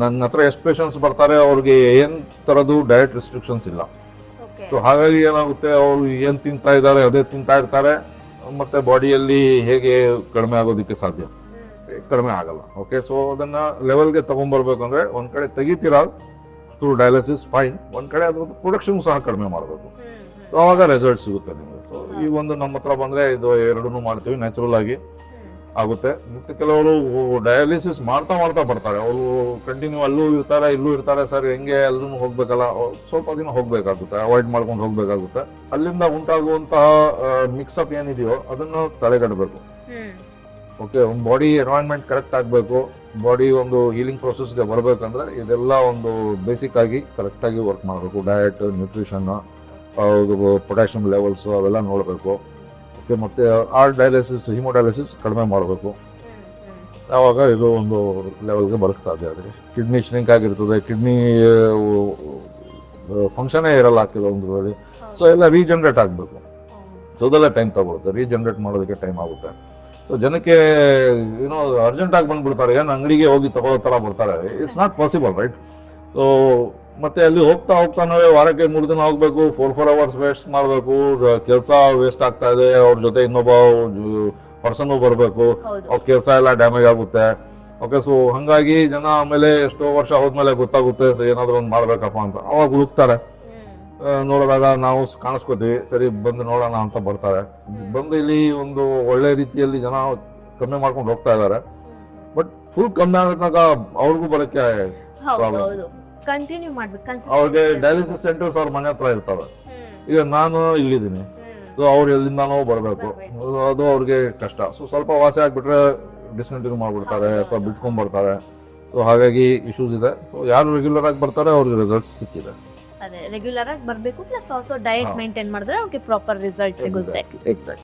ನನ್ನ ಹತ್ರ ಎಷ್ಟು ಪೇಷಂಟ್ಸ್ ಬರ್ತಾರೆ ಅವ್ರಿಗೆ ಏನ್ ತರದ್ದು ಡಯಟ್ ರೆಸ್ಟ್ರಿಕ್ಷನ್ಸ್ ಇಲ್ಲ. ಸೊ ಹಾಗಾಗಿ ಏನಾಗುತ್ತೆ, ಅವರು ಏನ್ ತಿಂತಾ ಇದ್ದಾರೆ ಅದೇ ತಿಂತಾ ಇರ್ತಾರೆ, ಮತ್ತೆ ಬಾಡಿಯಲ್ಲಿ ಹೇಗೆ ಕಡಿಮೆ ಆಗೋದಕ್ಕೆ ಸಾಧ್ಯ, ಕಡಿಮೆ ಆಗಲ್ಲ. ಓಕೆ, ಸೊ ಅದನ್ನ ಲೆವೆಲ್ಗೆ ತಗೊಂಡ್ಬರ್ಬೇಕು ಅಂದ್ರೆ ಒಂದ್ ಕಡೆ ತೆಗಿತೀರಾ ಥ್ರೂ ಡಯಾಲಿಸಿಸ್ ಫೈನ್, ಒಂದ್ ಕಡೆ ಅದ್ರದ್ದು ಪ್ರೊಡಕ್ಷನ್ ಸಹ ಕಡಿಮೆ ಮಾಡಬೇಕು. ಸೊ ಅವಾಗ ರಿಸಲ್ಟ್ ಸಿಗುತ್ತೆ ನಿಮಗೆ. ಸೊ ಈ ಒಂದು ನಮ್ಮ ಹತ್ರ ಬಂದ್ರೆ ಇದು ಎರಡನ್ನೂ ಮಾಡ್ತೀವಿ, ನ್ಯಾಚುರಲ್ ಆಗಿ ಆಗುತ್ತೆ. ಮತ್ತೆ ಕೆಲವರು ಡಯಾಲಿಸಿಸ್ ಮಾಡ್ತಾ ಮಾಡ್ತಾ ಬರ್ತಾರೆ, ಅವರು ಕಂಟಿನ್ಯೂ ಅಲ್ಲೂ ಇರ್ತಾರೆ ಇಲ್ಲೂ ಇರ್ತಾರೆ, ಸರ್ ಹೆಂಗೆ ಅಲ್ಲೂ ಹೋಗ್ಬೇಕಲ್ಲ, ಸ್ವಲ್ಪ ದಿನ ಹೋಗ್ಬೇಕಾಗುತ್ತೆ, ಅವಾಯ್ಡ್ ಮಾಡ್ಕೊಂಡು ಹೋಗ್ಬೇಕಾಗುತ್ತೆ. ಅಲ್ಲಿಂದ ಉಂಟಾಗುವಂತಹ ಮಿಕ್ಸಪ್ ಏನಿದೆಯೋ ಅದನ್ನು ತಡೆಗಟ್ಟಬೇಕು. ಓಕೆ, ಒಂದು ಬಾಡಿ ಎನ್ವೈರನ್ಮೆಂಟ್ ಕರೆಕ್ಟ್ ಆಗಬೇಕು, ಬಾಡಿ ಒಂದು ಹೀಲಿಂಗ್ ಪ್ರೊಸೆಸ್ಗೆ ಬರಬೇಕಂದ್ರೆ ಇದೆಲ್ಲ ಒಂದು ಬೇಸಿಕ್ ಆಗಿ ಕರೆಕ್ಟಾಗಿ ವರ್ಕ್ ಮಾಡಬೇಕು. ಡಯಟ್, ನ್ಯೂಟ್ರಿಷನ್, ಪೊಟ್ಯಾಷಿಯಂ ಲೆವೆಲ್ಸ್ ಅವೆಲ್ಲ ನೋಡಬೇಕು. ಓಕೆ, ಮತ್ತು ಡಯಾಲಿಸಿಸ್, ಹಿಮೋಡಯಾಲಿಸಿಸ್ ಕಡಿಮೆ ಮಾಡಬೇಕು. ಆವಾಗ ಇದು ಒಂದು ಲೆವೆಲ್ಗೆ ಬರೋಕ್ಕೆ ಸಾಧ್ಯ ಆಗುತ್ತೆ. ಕಿಡ್ನಿ ಶ್ರಿಂಕ್ ಆಗಿರ್ತದೆ, ಕಿಡ್ನಿ ಫಂಕ್ಷನೇ ಇರಲ್ಲ ಕೆಲವೊಂದ್ರಲ್ಲಿ. ಸೊ ಎಲ್ಲ ರೀಜನ್ರೇಟ್ ಆಗಬೇಕು. ಸೊ ಅದೆಲ್ಲ ಟೈಮ್ ತಗೊಳುತ್ತೆ, ರೀಜನ್ರೇಟ್ ಮಾಡೋದಕ್ಕೆ ಟೈಮ್ ಆಗುತ್ತೆ. ಸೊ ಜನಕ್ಕೆ ಏನೋ ಅರ್ಜೆಂಟ್ ಆಗಿ ಬಂದ್ಬಿಡ್ತಾರೆ, ಏನು ಅಂಗಡಿಗೆ ಹೋಗಿ ತಗೊಳ್ಳೋ ಥರ ಬರ್ತಾರೆ. It's not possible, right? So ಮತ್ತೆ ಅಲ್ಲಿ ಹೋಗ್ತಾ ಹೋಗ್ತಾನೆ ವಾರಕ್ಕೆ 3 ದಿನ ಹೋಗ್ಬೇಕು, 4 ಅವರ್ಸ್ ವೇಸ್ಟ್ ಮಾಡಬೇಕು, ಕೆಲಸ ವೇಸ್ಟ್ ಆಗ್ತಾ ಇದೆ, ಅವ್ರ ಜೊತೆ ಇನ್ನೊಬ್ಬ ಪರ್ಸನ್ ಬರಬೇಕು, ಅವ್ರ ಕೆಲಸ ಎಲ್ಲ ಡ್ಯಾಮೇಜ್ ಆಗುತ್ತೆ. ಓಕೆ, ಸೊ ಹಂಗಾಗಿ ಜನ ಆಮೇಲೆ ಎಷ್ಟೋ ವರ್ಷ ಹೋದ್ಮೇಲೆ ಗೊತ್ತಾಗುತ್ತೆ ಏನಾದ್ರು ಒಂದು ಮಾಡ್ಬೇಕಪ್ಪ ಅಂತ, ಅವಾಗ ಹುಡುಕ್ತಾರೆ. ನೋಡಿದಾಗ ನಾವು ಕಾಣಿಸ್ಕೋತೀವಿ, ಸರಿ ಬಂದು ನೋಡೋಣ ಅಂತ ಬರ್ತಾರೆ. ಬಂದು ಇಲ್ಲಿ ಒಂದು ಒಳ್ಳೆ ರೀತಿಯಲ್ಲಿ ಜನ ಕಮ್ಮಿ ಮಾಡ್ಕೊಂಡು ಹೋಗ್ತಾ ಇದ್ದಾರೆ. ಬಟ್ ಫುಲ್ ಕಮ್ಮಿ ಆದಾಗ ಅವ್ರಿಗೂ ಬರೋಕ್ಕೆ ಪ್ರಾಬ್ಲಮ್. ಅವ್ರಿಗೆ ಡಯಾಲಿಸಿಸ್ ಸೆಂಟರ್ಸ್ ಅವ್ರ ಮನೆ ಹತ್ರ ಇರ್ತವೆ. ಈಗ ನಾನು ಇಲ್ಲಿದ್ದೀನಿ, ಸೊ ಅವ್ರು ಎಲ್ಲಿಂದಾನೋ ಬರಬೇಕು, ಅದು ಅವ್ರಿಗೆ ಕಷ್ಟ. ಸೊ ಸ್ವಲ್ಪ ವಾಸಿ ಆಗಿಬಿಟ್ರೆ ಡಿಸ್ಕಂಟಿನ್ಯೂ ಮಾಡ್ಬಿಡ್ತಾರೆ ಅಥವಾ ಬಿಟ್ಕೊಂಡ್ ಬರ್ತಾರೆ. ಸೊ ಹಾಗಾಗಿ ಇಶ್ಯೂಸ್ ಇದೆ. ಸೊ ಯಾರು ರೆಗ್ಯುಲರ್ ಆಗಿ ಬರ್ತಾರೆ ಅವ್ರಿಗೆ ರಿಸಲ್ಟ್ಸ್ ಸಿಕ್ಕಿದೆ. ಅದೇ ರೆಗ್ಯುಲರ್ ಆಗಿ ಬರಬೇಕು, ಪ್ಲಸ್ ಆಲ್ಸೋ ಡಯಟ್ ಮೇಂಟೈನ್ ಮಾಡಿದ್ರೆ ಅವ್ರಿಗೆ ಪ್ರಾಪರ್ ರಿಸಲ್ಟ್ ಸಿಗುತ್ತೆ. ಎಕ್ಸಾಕ್ಟ್.